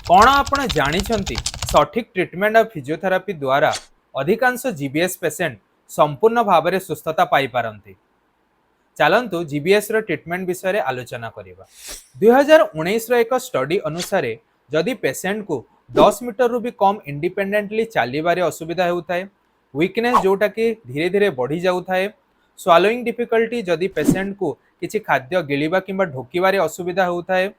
कौन आपण जानिछंती सठिक ट्रीटमेंट और फिजियोथेरापी द्वारा अधिकांश जीबीएस पेशेंट संपूर्ण भाव में सुस्थता पाई पारंती। चलतु जीबीएस रो ट्रीटमेंट विषय रे आलोचना करिबा। 2019 रो एक स्टडी अनुसार जदि पेशेंट को 10 मीटर रु भी कम इंडिपेंडेंटली चलिबारे असुविधा होउथाय, वीकनेस जोटा कि धीरे धीरे बढ़ी जाउथाय, स्वालोइंग डिफिकल्टी जदि पेशेंट को किछि खाद्य गिलिबा किंबा ढोकिबारे असुविधा होउथाय,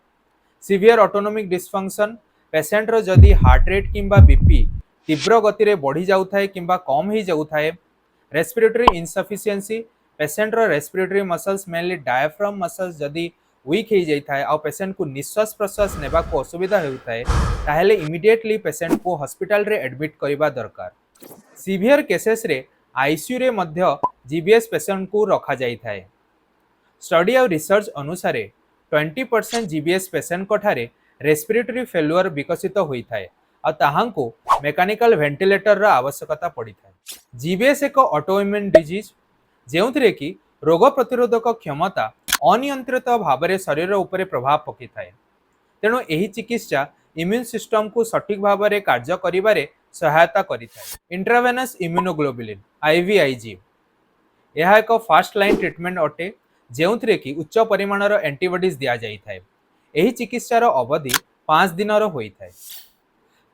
सीवियर ऑटोनोमिक डिस्फंक्शन पेशेंट रो जदि हार्ट रेट किंबा बीपी तीव्र गति रे बढ़ी जाउथाय किंबा कम ही जाउथाय, रेस्पिरेटरी इनसफिशिएंसी पेशेंट रो respiratory muscles mainly diaphragm muscles जदि वीक हो जाए और पेशेंट को निश्वास प्रश्वास नेबा को असुविधा होता है ताहले इमिडिएटली पेशेंट को हॉस्पिटल रे एडमिट करबा दरकार। सीवियर केसेस रे आईसीयू रे मध्य जीबीएस पेशेंट को रखा जाई थाए। स्टडी और रिसर्च अनुसार 20% जीबीएस पेशेंट को ठारे रेस्पिरेटरी फेलुअर विकसित होता है और ताहांको मेकानिकल वेंटिलेटर रा आवश्यकता पड़ी थाए। जीबीएस एक ऑटोइम्यून डिजीज जेउथिरे कि रोग प्रतिरोधक क्षमता अनियंत्रित भाव में शरीर उपरे प्रभाव पकई थाए। तेणु यही चिकित्सा इम्यून सिस्टम को सठिक भाव में कार्य करिबारे सहायता करिथाए। इंट्रावेनस इम्यूनोग्लोबुलिन आईवीआईजी यह एक फास्ट लाइन ट्रीटमेंट अटे जेउथिरे कि उच्च परिमाणर एंटीबॉडीज दिया जाई थाए। यही चिकित्सार अवधि 5 दिन होइथाए।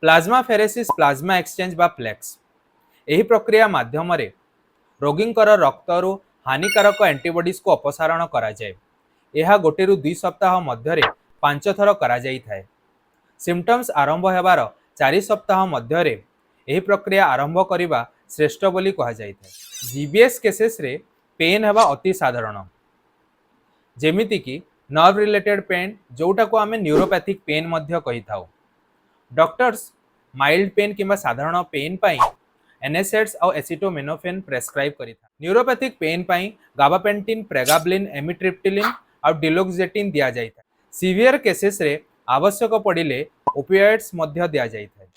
प्लाज्मा फेरेसिस प्लाज्मा एक्सचेंज बा प्लेक्स यही प्रक्रिया माध्यम रोगींकर रक्तरु हानिकारक एंटीबॉडीज को अपसारण करा जाए। यह 1 ରୁ 2 सप्ताह मध्य 5 थर करा जाई थाए। सिम्पटम्स आरंभ हेबार 4 सप्ताह मध्य यही प्रक्रिया आरंभ करने श्रेष्ठ बोली कहा जाई थाए। जीबीएस केसेस रे पेन हेबा अति साधारण, जेमिति कि नर्व रिलेटेड पेन जोटा को आमे न्यूरोपैथिक पेन मध्य कहि थाउ। डॉक्टर्स माइल्ड पेन किंबा साधारण पेन पाई एनएसएड्स और एसिटोमिनोफेन प्रेस्क्राइब करी था। न्यूरोपैथिक पेन पाई गाबापेंटिन, प्रेगाब्लिन, एमिट्रिप्टिलिन और डिलोक्सेटिन दिया जाय था। सीवियर केसेस रे आवश्यक पड़िले ओपियोइड्स मध्य दिया जाय था।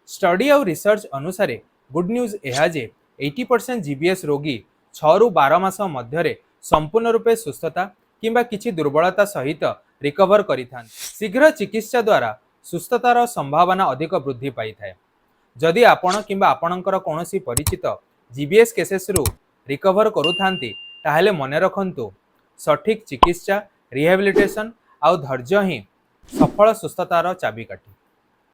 स्टडी और रिसर्च अनुसार गुड न्यूज यह जे 80% जीबीएस रोगी 6 ରୁ 12 मास मध्य संपूर्ण रूपे सुस्थता किंबा किछि दुर्बलता सहित रिकवर करिथान। शीघ्र चिकित्सा द्वारा सुस्थतार संभावना अधिक वृद्धि पाई थाए। जदि आपण किंबा आपणकर कौनसी परिचित जीबीएस केसेस रु रिकवर करुथांती ताहले मने रखंतु सठिक चिकित्सा, रिहेबिलिटेशन आउ धैर्य ही सफल सुस्थतार चाबिकाठी।